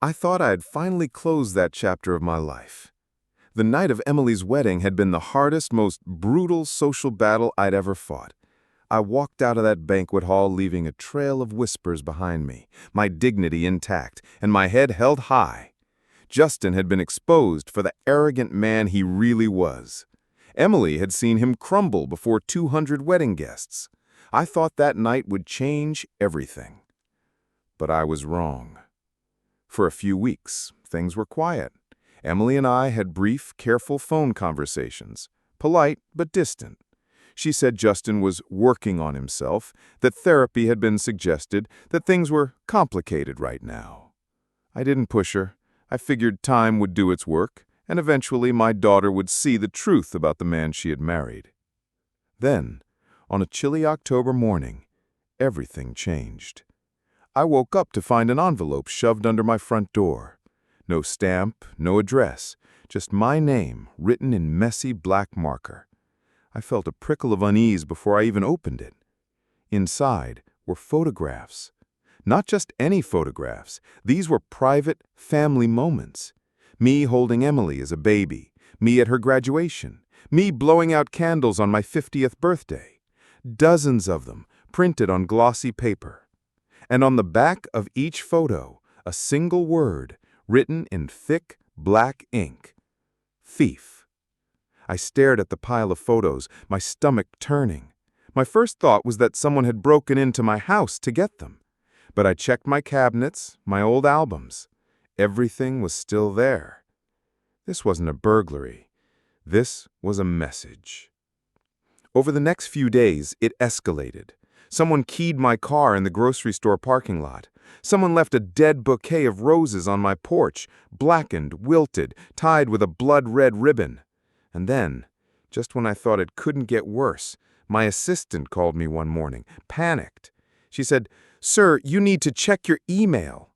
I thought I had finally closed that chapter of my life. The night of Emily's wedding had been the hardest, most brutal social battle I'd ever fought. I walked out of that banquet hall leaving a trail of whispers behind me, my dignity intact, and my head held high. Justin had been exposed for the arrogant man he really was. Emily had seen him crumble before 200 wedding guests. I thought that night would change everything. But I was wrong. For a few weeks, things were quiet. Emily and I had brief, careful phone conversations, polite but distant. She said Justin was working on himself, that therapy had been suggested, that things were complicated right now. I didn't push her. I figured time would do its work, and eventually my daughter would see the truth about the man she had married. Then, on a chilly October morning, everything changed. I woke up to find an envelope shoved under my front door. No stamp, no address, just my name written in messy black marker. I felt a prickle of unease before I even opened it. Inside were photographs. Not just any photographs. These were private, family moments. Me holding Emily as a baby, me at her graduation, me blowing out candles on my 50th birthday. Dozens of them, printed on glossy paper. And on the back of each photo, a single word, written in thick, black ink. Thief. I stared at the pile of photos, my stomach turning. My first thought was that someone had broken into my house to get them. But I checked my cabinets, my old albums. Everything was still there. This wasn't a burglary. This was a message. Over the next few days, it escalated. Someone keyed my car in the grocery store parking lot. Someone left a dead bouquet of roses on my porch, blackened, wilted, tied with a blood-red ribbon. And then, just when I thought it couldn't get worse, my assistant called me one morning, panicked. She said, "Sir, you need to check your email."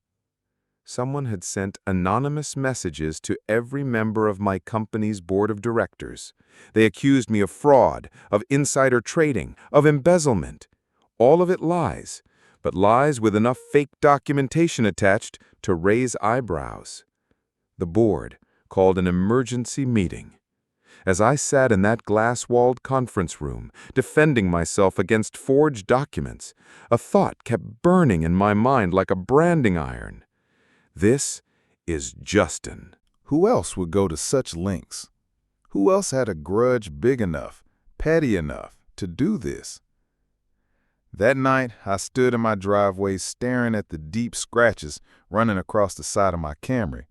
Someone had sent anonymous messages to every member of my company's board of directors. They accused me of fraud, of insider trading, of embezzlement. All of it lies, but lies with enough fake documentation attached to raise eyebrows. The board called an emergency meeting. As I sat in that glass-walled conference room, defending myself against forged documents, a thought kept burning in my mind like a branding iron. This is Justin. Who else would go to such lengths? Who else had a grudge big enough, petty enough, to do this? That night, I stood in my driveway staring at the deep scratches running across the side of my Camry.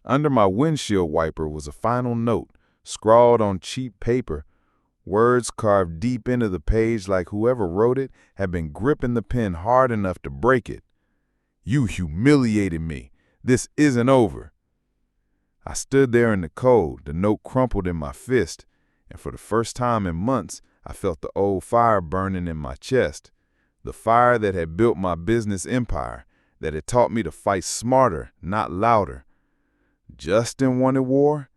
Under my windshield wiper was a final note, scrawled on cheap paper, words carved deep into the page like whoever wrote it had been gripping the pen hard enough to break it. "You humiliated me. This isn't over." I stood there in the cold, the note crumpled in my fist, and for the first time in months, I felt the old fire burning in my chest, the fire that had built my business empire, that had taught me to fight smarter, not louder. Justin wanted war.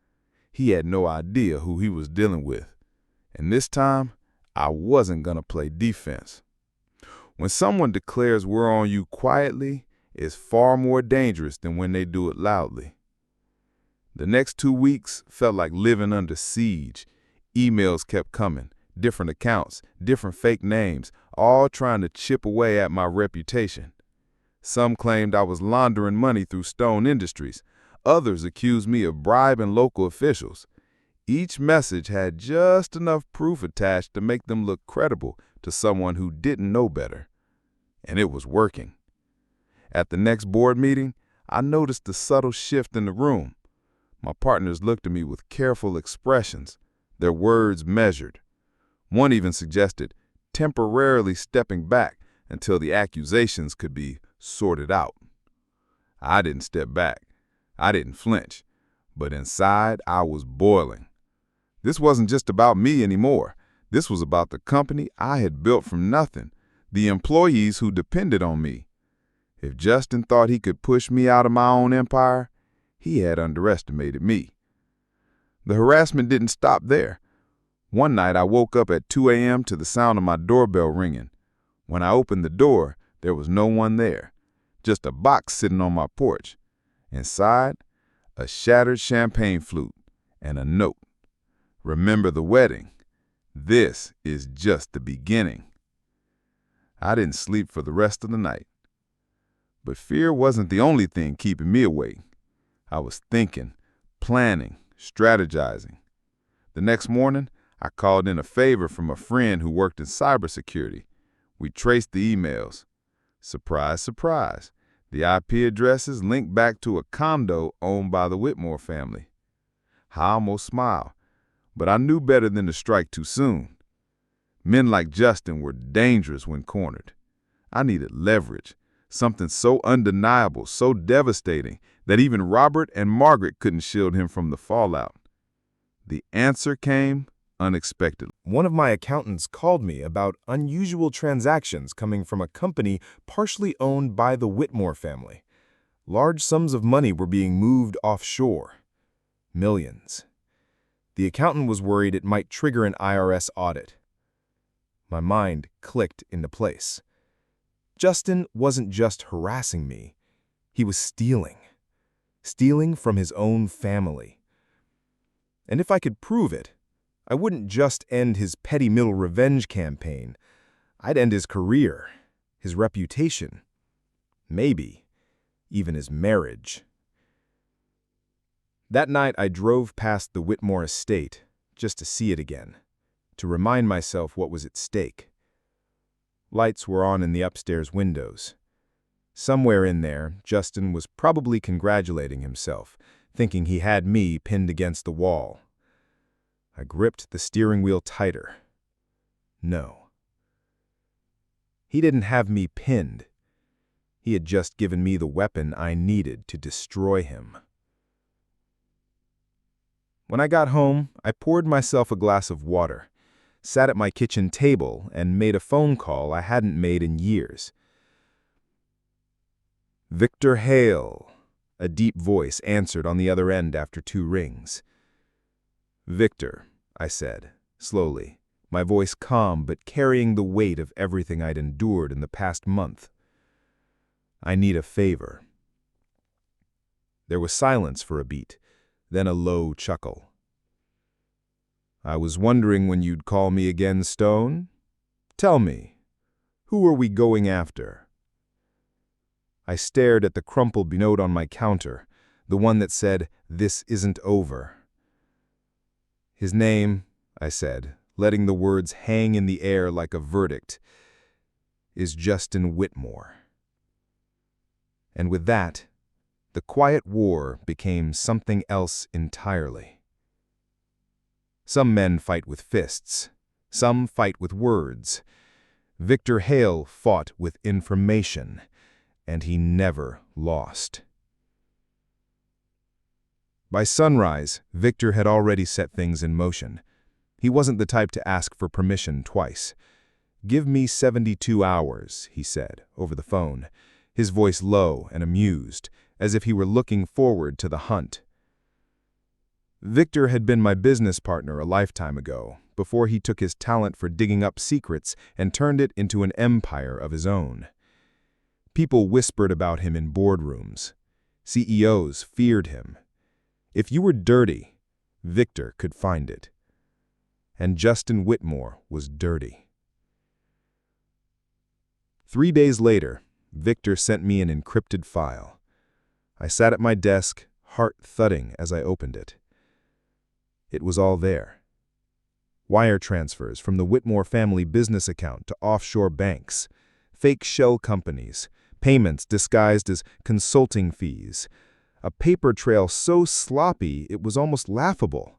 He had no idea who he was dealing with. And this time, I wasn't going to play defense. When someone declares war on you quietly, it's far more dangerous than when they do it loudly. The next 2 weeks felt like living under siege. Emails kept coming, different accounts, different fake names, all trying to chip away at my reputation. Some claimed I was laundering money through Stone Industries. Others accused me of bribing local officials. Each message had just enough proof attached to make them look credible to someone who didn't know better. And it was working. At the next board meeting, I noticed the subtle shift in the room. My partners looked at me with careful expressions, their words measured. One even suggested temporarily stepping back until the accusations could be sorted out. I didn't step back. I didn't flinch, but inside I was boiling. This wasn't just about me anymore. This was about the company I had built from nothing, the employees who depended on me. If Justin thought he could push me out of my own empire, he had underestimated me. The harassment didn't stop there. One night I woke up at 2 a.m. to the sound of my doorbell ringing. When I opened the door, there was no one there, just a box sitting on my porch. Inside, a shattered champagne flute and a note. Remember the wedding. This is just the beginning. I didn't sleep for the rest of the night. But fear wasn't the only thing keeping me awake. I was thinking, planning, strategizing. The next morning, I called in a favor from a friend who worked in cybersecurity. We traced the emails. Surprise, surprise. The IP addresses linked back to a condo owned by the Whitmore family. I almost smiled, but I knew better than to strike too soon. Men like Justin were dangerous when cornered. I needed leverage, something so undeniable, so devastating, that even Robert and Margaret couldn't shield him from the fallout. The answer came unexpectedly. One of my accountants called me about unusual transactions coming from a company partially owned by the Whitmore family. Large sums of money were being moved offshore. Millions. The accountant was worried it might trigger an IRS audit. My mind clicked into place. Justin wasn't just harassing me. He was stealing. Stealing from his own family. And if I could prove it, I wouldn't just end his petty middle revenge campaign. I'd end his career, his reputation, maybe even his marriage. That night, I drove past the Whitmore estate just to see it again, to remind myself what was at stake. Lights were on in the upstairs windows. Somewhere in there, Justin was probably congratulating himself, thinking he had me pinned against the wall. I gripped the steering wheel tighter. No. He didn't have me pinned. He had just given me the weapon I needed to destroy him. When I got home, I poured myself a glass of water, sat at my kitchen table, and made a phone call I hadn't made in years. "Victor Hale," a deep voice answered on the other end after 2 rings. "Victor," I said, slowly, my voice calm but carrying the weight of everything I'd endured in the past month. "I need a favor." There was silence for a beat, then a low chuckle. "I was wondering when you'd call me again, Stone. Tell me, who are we going after?" I stared at the crumpled note on my counter, the one that said, "This isn't over." "His name," I said, letting the words hang in the air like a verdict, "is Justin Whitmore." And with that, the quiet war became something else entirely. Some men fight with fists. Some fight with words. Victor Hale fought with information, and he never lost. By sunrise, Victor had already set things in motion. He wasn't the type to ask for permission twice. "Give me 72 hours, he said, over the phone, his voice low and amused, as if he were looking forward to the hunt. Victor had been my business partner a lifetime ago, before he took his talent for digging up secrets and turned it into an empire of his own. People whispered about him in boardrooms. CEOs feared him. If you were dirty, Victor could find it. And Justin Whitmore was dirty. 3 days later, Victor sent me an encrypted file. I sat at my desk, heart thudding as I opened it. It was all there. Wire transfers from the Whitmore family business account to offshore banks, fake shell companies, payments disguised as consulting fees, a paper trail so sloppy it was almost laughable,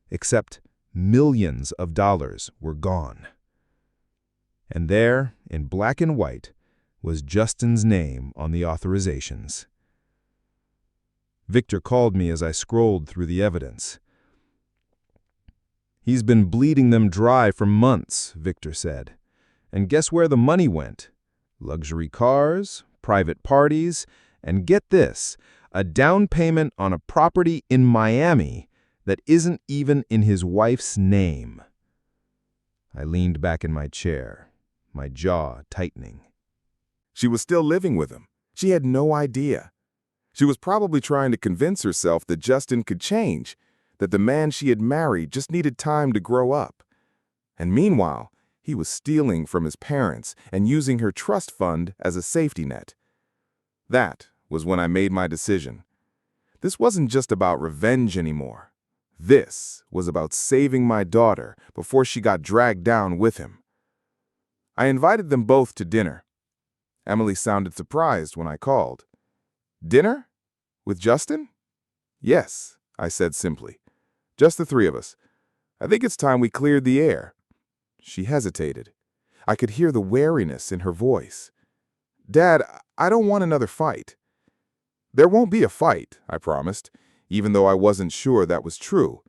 except millions of dollars were gone. And there, in black and white, was Justin's name on the authorizations. Victor called me as I scrolled through the evidence. "He's been bleeding them dry for months," Victor said. "And guess where the money went? Luxury cars, private parties, and get this, a down payment on a property in Miami that isn't even in his wife's name." I leaned back in my chair, my jaw tightening. She was still living with him. She had no idea. She was probably trying to convince herself that Justin could change, that the man she had married just needed time to grow up. And meanwhile, he was stealing from his parents and using her trust fund as a safety net. That was when I made my decision. This wasn't just about revenge anymore. This was about saving my daughter before she got dragged down with him. I invited them both to dinner. Emily sounded surprised when I called. Dinner? With Justin? Yes, I said simply. Just the three of us. I think it's time we cleared the air. She hesitated. I could hear the wariness in her voice. Dad, I don't want another fight. There won't be a fight, I promised, even though I wasn't sure that was true.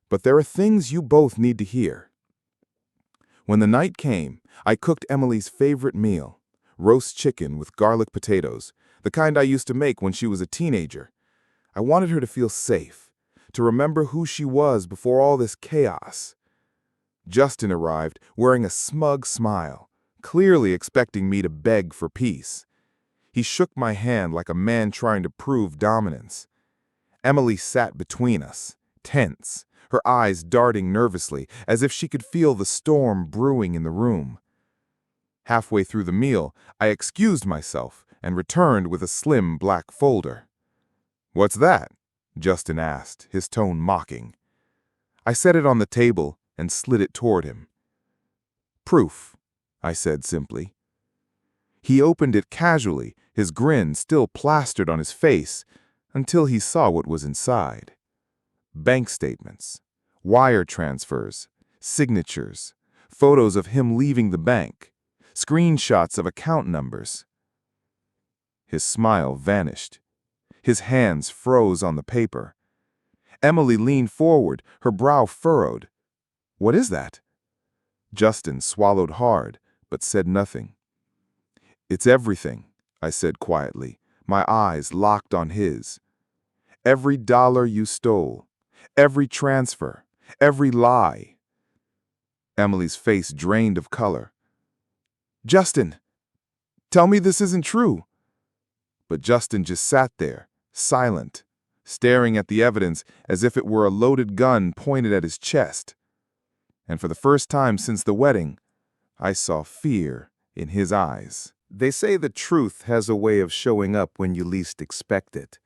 But there are things you both need to hear. When the night came, I cooked Emily's favorite meal, roast chicken with garlic potatoes, the kind I used to make when she was a teenager. I wanted her to feel safe, to remember who she was before all this chaos. Justin arrived wearing a smug smile, clearly expecting me to beg for peace. He shook my hand like a man trying to prove dominance. Emily sat between us, tense, her eyes darting nervously as if she could feel the storm brewing in the room. Halfway through the meal, I excused myself and returned with a slim black folder. What's that? Justin asked, his tone mocking. I set it on the table and slid it toward him. Proof, I said simply. He opened it casually, his grin still plastered on his face, until he saw what was inside. Bank statements, wire transfers, signatures, photos of him leaving the bank, screenshots of account numbers. His smile vanished. His hands froze on the paper. Emily leaned forward, her brow furrowed. What is that? Justin swallowed hard, but said nothing. It's everything, I said quietly, my eyes locked on his. Every dollar you stole, every transfer, every lie. Emily's face drained of color. Justin, tell me this isn't true. But Justin just sat there, silent, staring at the evidence as if it were a loaded gun pointed at his chest. And for the first time since the wedding, I saw fear in his eyes. They say the truth has a way of showing up when you least expect it.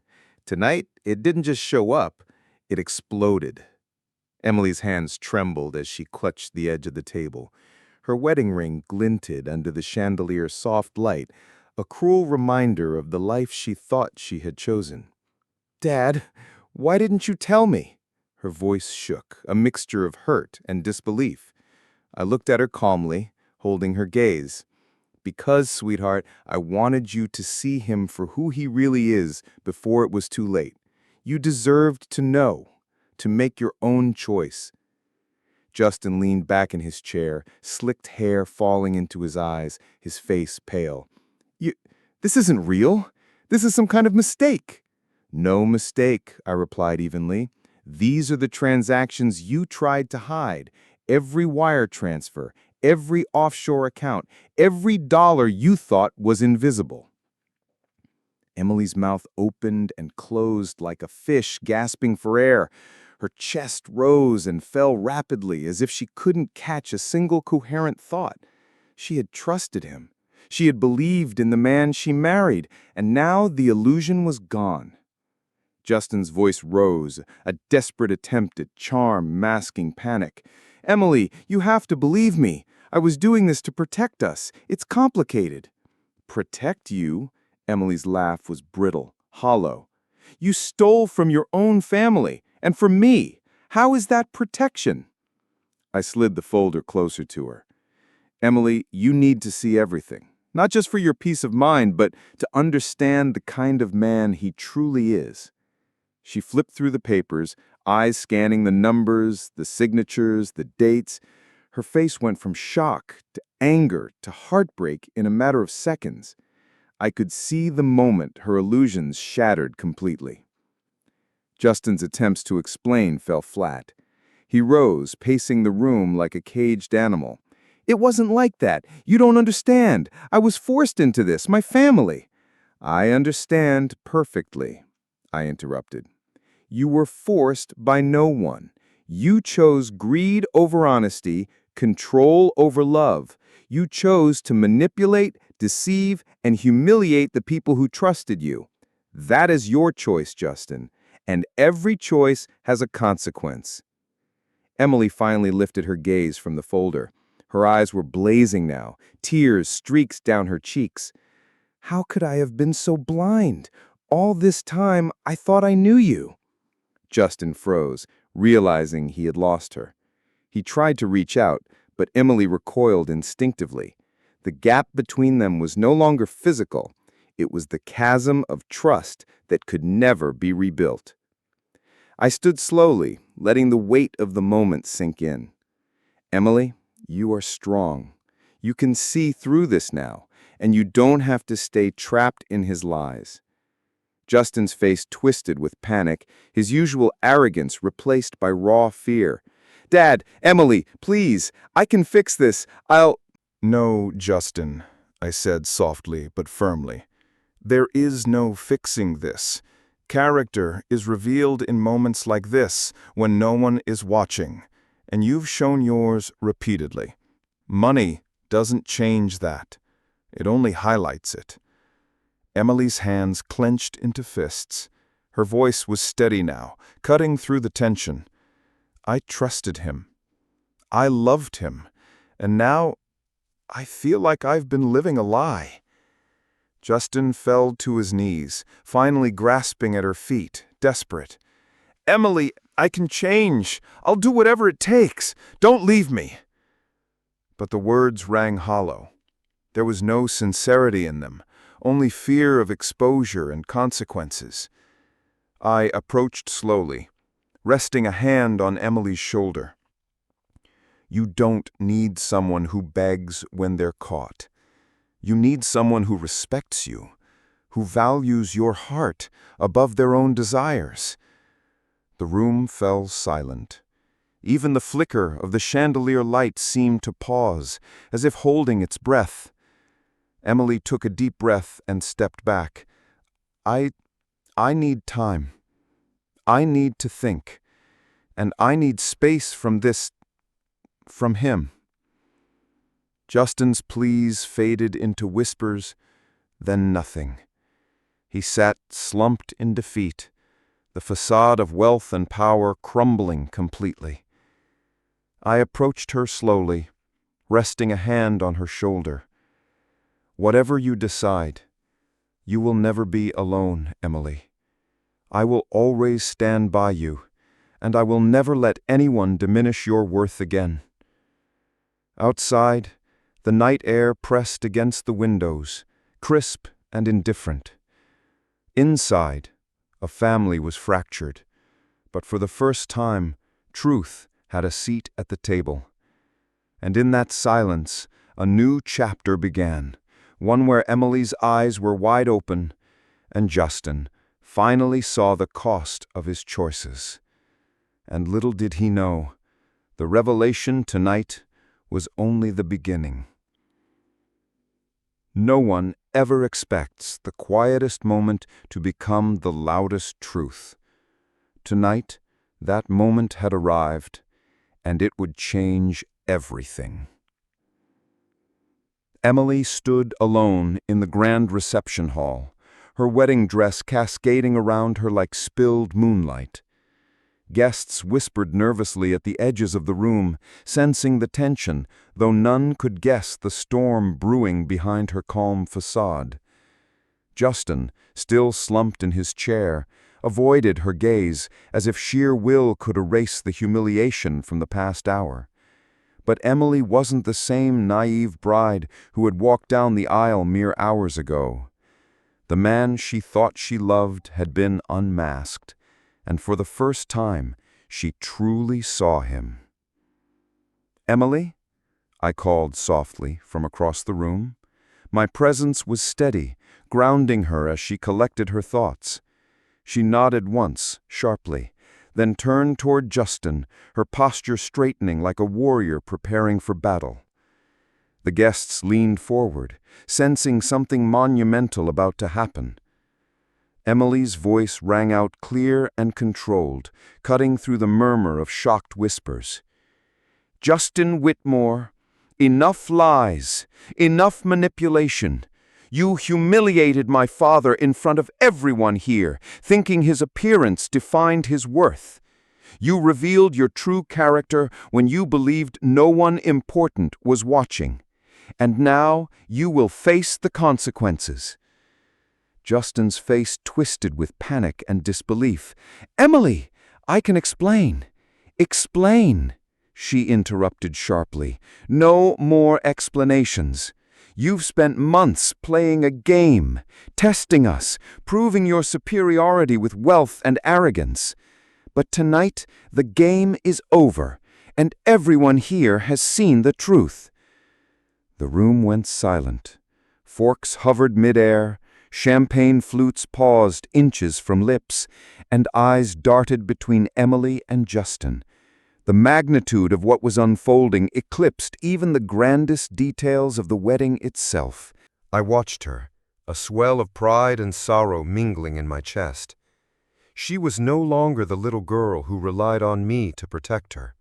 Tonight, it didn't just show up, it exploded. Emily's hands trembled as she clutched the edge of the table. Her wedding ring glinted under the chandelier's soft light, a cruel reminder of the life she thought she had chosen. Dad, why didn't you tell me? Her voice shook, a mixture of hurt and disbelief. I looked at her calmly, holding her gaze. Because, sweetheart, I wanted you to see him for who he really is before it was too late. You deserved to know, to make your own choice. Justin leaned back in his chair, slicked hair falling into his eyes, his face pale. This isn't real. This is some kind of mistake. No mistake, I replied evenly. These are the transactions you tried to hide. Every wire transfer, every offshore account, every dollar you thought was invisible. Emily's mouth opened and closed like a fish gasping for air. Her chest rose and fell rapidly as if she couldn't catch a single coherent thought. She had trusted him. She had believed in the man she married, and now the illusion was gone. Justin's voice rose, a desperate attempt at charm masking panic. Emily, you have to believe me. I was doing this to protect us. It's complicated. Protect you? Emily's laugh was brittle, hollow. You stole from your own family, and from me. How is that protection? I slid the folder closer to her. Emily, you need to see everything. Not just for your peace of mind, but to understand the kind of man he truly is. She flipped through the papers, eyes scanning the numbers, the signatures, the dates. Her face went from shock to anger to heartbreak in a matter of seconds. I could see the moment her illusions shattered completely. Justin's attempts to explain fell flat. He rose, pacing the room like a caged animal. It wasn't like that. You don't understand. I was forced into this, my family. I understand perfectly, I interrupted. You were forced by no one. You chose greed over honesty, control over love. You chose to manipulate, deceive, and humiliate the people who trusted you. That is your choice, Justin, and every choice has a consequence. Emily finally lifted her gaze from the folder. Her eyes were blazing now, tears streaked down her cheeks. How could I have been so blind? All this time, I thought I knew you. Justin froze, realizing he had lost her. He tried to reach out, but Emily recoiled instinctively. The gap between them was no longer physical. It was the chasm of trust that could never be rebuilt. I stood slowly, letting the weight of the moment sink in. Emily, you are strong. You can see through this now, and you don't have to stay trapped in his lies. Justin's face twisted with panic, his usual arrogance replaced by raw fear. Dad, Emily, please, I can fix this. No, Justin, I said softly but firmly. There is no fixing this. Character is revealed in moments like this when no one is watching, and you've shown yours repeatedly. Money doesn't change that. It only highlights it. Emily's hands clenched into fists. Her voice was steady now, cutting through the tension. I trusted him. I loved him. And now I feel like I've been living a lie. Justin fell to his knees, finally grasping at her feet, desperate. Emily, I can change. I'll do whatever it takes. Don't leave me. But the words rang hollow. There was no sincerity in them, only fear of exposure and consequences. I approached slowly, resting a hand on Emily's shoulder. You don't need someone who begs when they're caught. You need someone who respects you, who values your heart above their own desires. The room fell silent. Even the flicker of the chandelier light seemed to pause, as if holding its breath. Emily took a deep breath and stepped back. I need time. I need to think. And I need space from him. Justin's pleas faded into whispers, then nothing. He sat slumped in defeat, the facade of wealth and power crumbling completely. I approached her slowly, resting a hand on her shoulder. Whatever you decide, you will never be alone, Emily. I will always stand by you, and I will never let anyone diminish your worth again. Outside, the night air pressed against the windows, crisp and indifferent. Inside, a family was fractured, but for the first time, truth had a seat at the table. And in that silence, a new chapter began, one where Emily's eyes were wide open, and Justin finally saw the cost of his choices. And little did he know, the revelation tonight was only the beginning. No one ever expects the quietest moment to become the loudest truth. Tonight, that moment had arrived, and it would change everything. Emily stood alone in the grand reception hall, her wedding dress cascading around her like spilled moonlight. Guests whispered nervously at the edges of the room, sensing the tension, though none could guess the storm brewing behind her calm facade. Justin, still slumped in his chair, avoided her gaze as if sheer will could erase the humiliation from the past hour. But Emily wasn't the same naive bride who had walked down the aisle mere hours ago. The man she thought she loved had been unmasked, and for the first time, she truly saw him. Emily? I called softly from across the room. My presence was steady, grounding her as she collected her thoughts. She nodded once, sharply, then turned toward Justin, her posture straightening like a warrior preparing for battle. The guests leaned forward, sensing something monumental about to happen. Emily's voice rang out clear and controlled, cutting through the murmur of shocked whispers. "Justin Whitmore, enough lies, enough manipulation. You humiliated my father in front of everyone here, thinking his appearance defined his worth. You revealed your true character when you believed no one important was watching. And now you will face the consequences." Justin's face twisted with panic and disbelief. "Emily, I can explain." "Explain," she interrupted sharply. "No more explanations. You've spent months playing a game, testing us, proving your superiority with wealth and arrogance. But tonight, the game is over, and everyone here has seen the truth." The room went silent. Forks hovered midair, champagne flutes paused inches from lips, and eyes darted between Emily and Justin. The magnitude of what was unfolding eclipsed even the grandest details of the wedding itself. I watched her, a swell of pride and sorrow mingling in my chest. She was no longer the little girl who relied on me to protect her.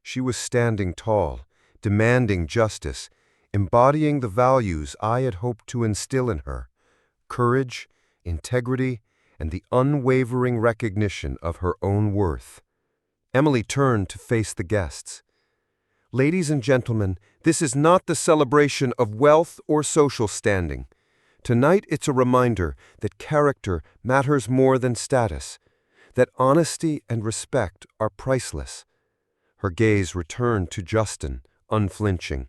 She was standing tall, demanding justice, embodying the values I had hoped to instill in her: courage, integrity, and the unwavering recognition of her own worth. Emily turned to face the guests. "Ladies and gentlemen, this is not the celebration of wealth or social standing. Tonight it's a reminder that character matters more than status, that honesty and respect are priceless." Her gaze returned to Justin, unflinching.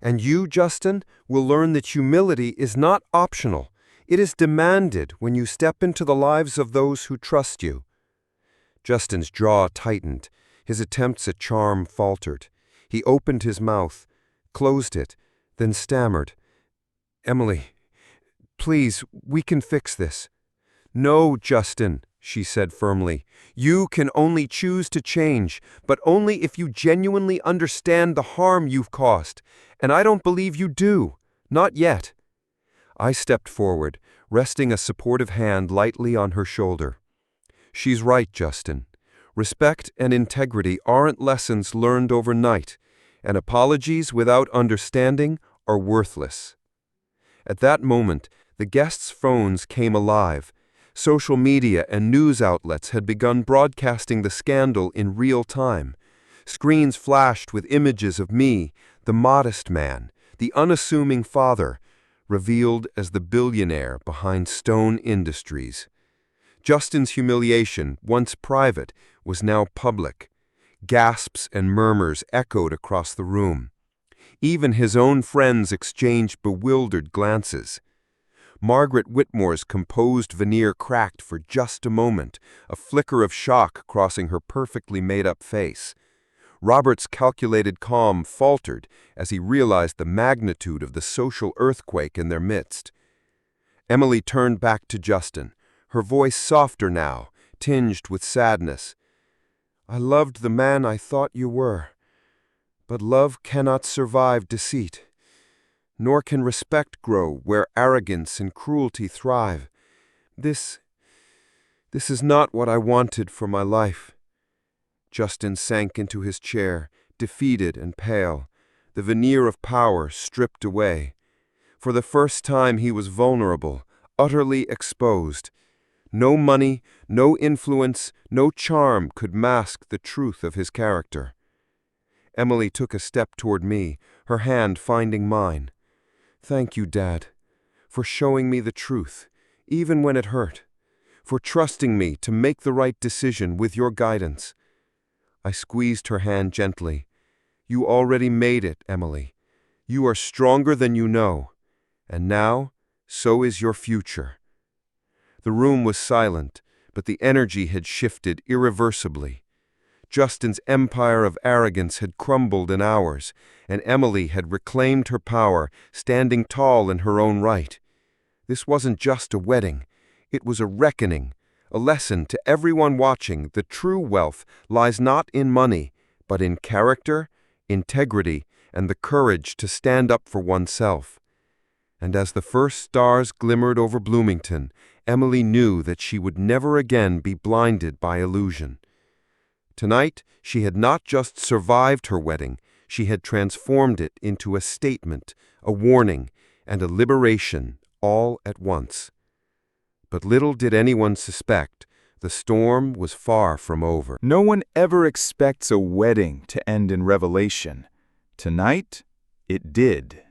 "And you, Justin, will learn that humility is not optional. It is demanded when you step into the lives of those who trust you." Justin's jaw tightened. His attempts at charm faltered. He opened his mouth, closed it, then stammered. "Emily, please, we can fix this." "No, Justin," she said firmly. "You can only choose to change, but only if you genuinely understand the harm you've caused. And I don't believe you do. Not yet." I stepped forward, resting a supportive hand lightly on her shoulder. "She's right, Justin. Respect and integrity aren't lessons learned overnight, and apologies without understanding are worthless." At that moment, the guests' phones came alive. Social media and news outlets had begun broadcasting the scandal in real time. Screens flashed with images of me, the modest man, the unassuming father, revealed as the billionaire behind Stone Industries. Justin's humiliation, once private, was now public. Gasps and murmurs echoed across the room. Even his own friends exchanged bewildered glances. Margaret Whitmore's composed veneer cracked for just a moment, a flicker of shock crossing her perfectly made-up face. Robert's calculated calm faltered as he realized the magnitude of the social earthquake in their midst. Emily turned back to Justin, her voice softer now, tinged with sadness. "I loved the man I thought you were, but love cannot survive deceit. Nor can respect grow where arrogance and cruelty thrive. This is not what I wanted for my life." Justin sank into his chair, defeated and pale, the veneer of power stripped away. For the first time he was vulnerable, utterly exposed. No money, no influence, no charm could mask the truth of his character. Emily took a step toward me, her hand finding mine. "Thank you, Dad, for showing me the truth, even when it hurt, for trusting me to make the right decision with your guidance." I squeezed her hand gently. "You already made it, Emily. You are stronger than you know. And now, so is your future." The room was silent, but the energy had shifted irreversibly. Justin's empire of arrogance had crumbled in hours, and Emily had reclaimed her power, standing tall in her own right. This wasn't just a wedding. It was a reckoning, a lesson to everyone watching. The true wealth lies not in money, but in character, integrity, and the courage to stand up for oneself. And as the first stars glimmered over Bloomington, Emily knew that she would never again be blinded by illusion. Tonight, she had not just survived her wedding, she had transformed it into a statement, a warning, and a liberation all at once. But little did anyone suspect, the storm was far from over. No one ever expects a wedding to end in revelation. Tonight, it did.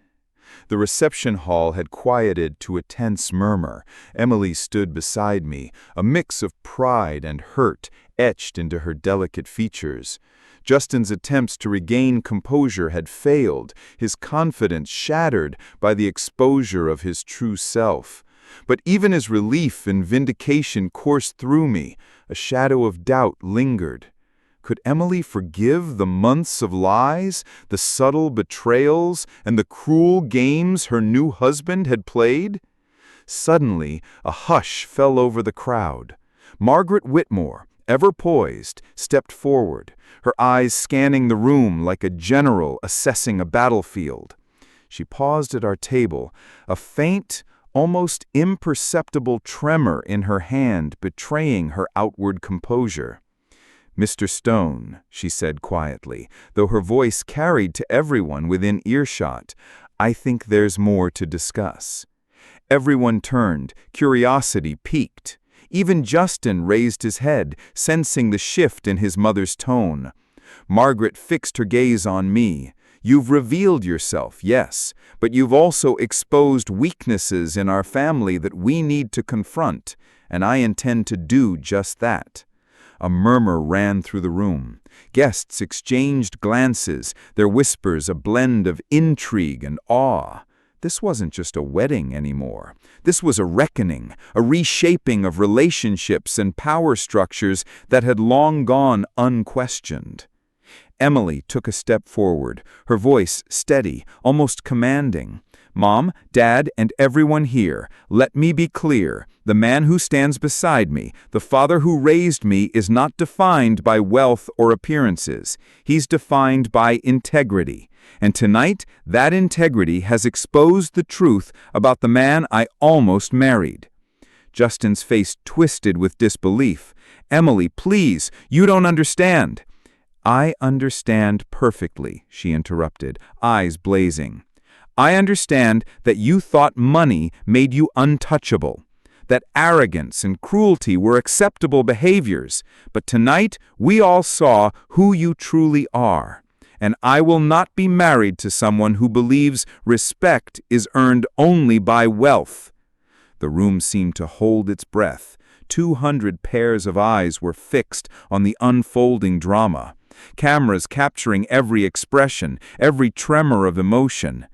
The reception hall had quieted to a tense murmur. Emily stood beside me, a mix of pride and hurt etched into her delicate features. Justin's attempts to regain composure had failed, his confidence shattered by the exposure of his true self. But even as relief and vindication coursed through me, a shadow of doubt lingered. Could Emily forgive the months of lies, the subtle betrayals, and the cruel games her new husband had played? Suddenly, a hush fell over the crowd. Margaret Whitmore, ever poised, stepped forward, her eyes scanning the room like a general assessing a battlefield. She paused at our table, a faint, almost imperceptible tremor in her hand betraying her outward composure. "Mr. Stone," she said quietly, though her voice carried to everyone within earshot, "I think there's more to discuss." Everyone turned, curiosity piqued. Even Justin raised his head, sensing the shift in his mother's tone. Margaret fixed her gaze on me. "You've revealed yourself, yes, but you've also exposed weaknesses in our family that we need to confront, and I intend to do just that." A murmur ran through the room. Guests exchanged glances, their whispers a blend of intrigue and awe. This wasn't just a wedding anymore. This was a reckoning, a reshaping of relationships and power structures that had long gone unquestioned. Emily took a step forward, her voice steady, almost commanding. "Mom, Dad, and everyone here, let me be clear. The man who stands beside me, the father who raised me, is not defined by wealth or appearances. He's defined by integrity. And tonight, that integrity has exposed the truth about the man I almost married." Justin's face twisted with disbelief. "Emily, please, you don't understand." "I understand perfectly," she interrupted, eyes blazing. "I understand that you thought money made you untouchable, that arrogance and cruelty were acceptable behaviors, but tonight we all saw who you truly are. And I will not be married to someone who believes respect is earned only by wealth." The room seemed to hold its breath. 200 pairs of eyes were fixed on the unfolding drama, cameras capturing every expression, every tremor of emotion.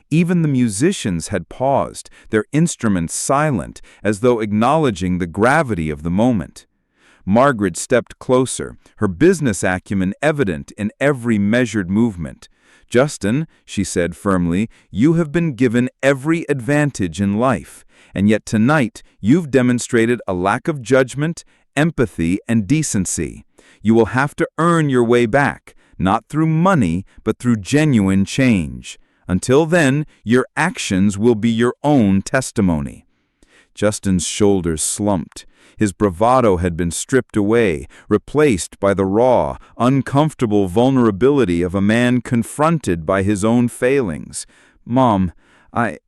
Even the musicians had paused, their instruments silent, as though acknowledging the gravity of the moment. Margaret stepped closer, her business acumen evident in every measured movement. "Justin," she said firmly, "you have been given every advantage in life, and yet tonight you've demonstrated a lack of judgment, empathy, and decency. You will have to earn your way back, not through money, but through genuine change. Until then, your actions will be your own testimony." Justin's shoulders slumped. His bravado had been stripped away, replaced by the raw, uncomfortable vulnerability of a man confronted by his own failings. "Mom, I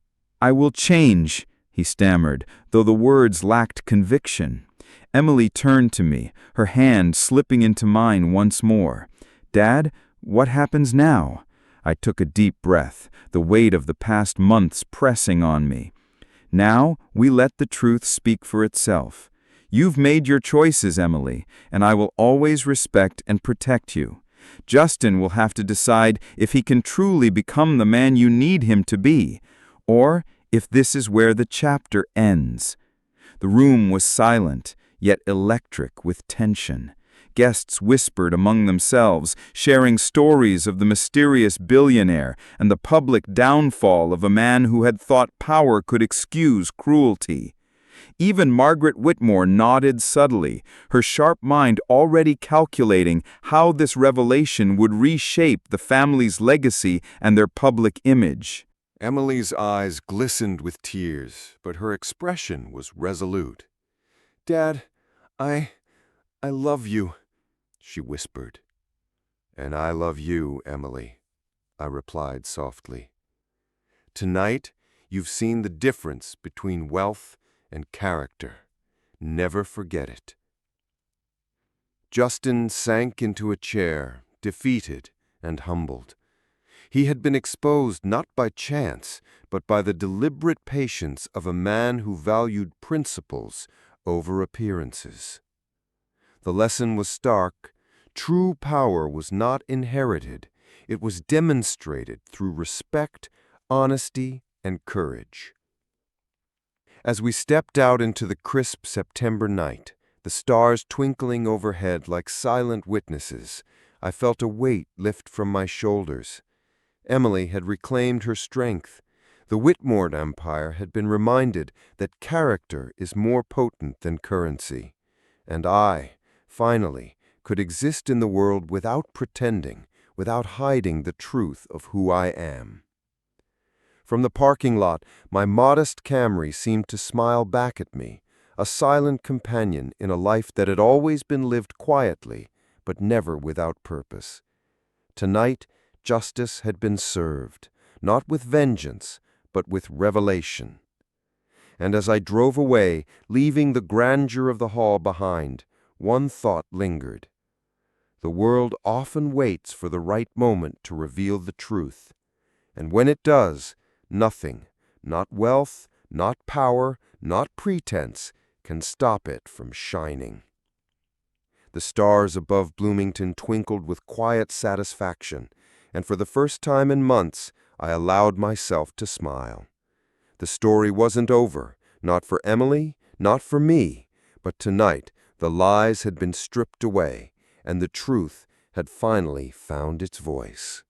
will change," he stammered, though the words lacked conviction. Emily turned to me, her hand slipping into mine once more. "Dad, what happens now?" I took a deep breath, the weight of the past months pressing on me. "Now we let the truth speak for itself. You've made your choices, Emily, and I will always respect and protect you. Justin will have to decide if he can truly become the man you need him to be, or if this is where the chapter ends." The room was silent, yet electric with tension. Guests whispered among themselves, sharing stories of the mysterious billionaire and the public downfall of a man who had thought power could excuse cruelty. Even Margaret Whitmore nodded subtly, her sharp mind already calculating how this revelation would reshape the family's legacy and their public image. Emily's eyes glistened with tears, but her expression was resolute. "Dad, I love you," she whispered. "And I love you, Emily," I replied softly. "Tonight, you've seen the difference between wealth and character. Never forget it." Justin sank into a chair, defeated and humbled. He had been exposed not by chance, but by the deliberate patience of a man who valued principles over appearances. The lesson was stark. True power was not inherited. It was demonstrated through respect, honesty, and courage. As we stepped out into the crisp September night, the stars twinkling overhead like silent witnesses, I felt a weight lift from my shoulders. Emily had reclaimed her strength. The Whitmore empire had been reminded that character is more potent than currency. And I, finally, could exist in the world without pretending, without hiding the truth of who I am. From the parking lot, my modest Camry seemed to smile back at me, a silent companion in a life that had always been lived quietly, but never without purpose. Tonight, justice had been served, not with vengeance, but with revelation. And as I drove away, leaving the grandeur of the hall behind, one thought lingered. The world often waits for the right moment to reveal the truth. And when it does, nothing, not wealth, not power, not pretense, can stop it from shining. The stars above Bloomington twinkled with quiet satisfaction, and for the first time in months, I allowed myself to smile. The story wasn't over, not for Emily, not for me, but tonight the lies had been stripped away, and the truth had finally found its voice.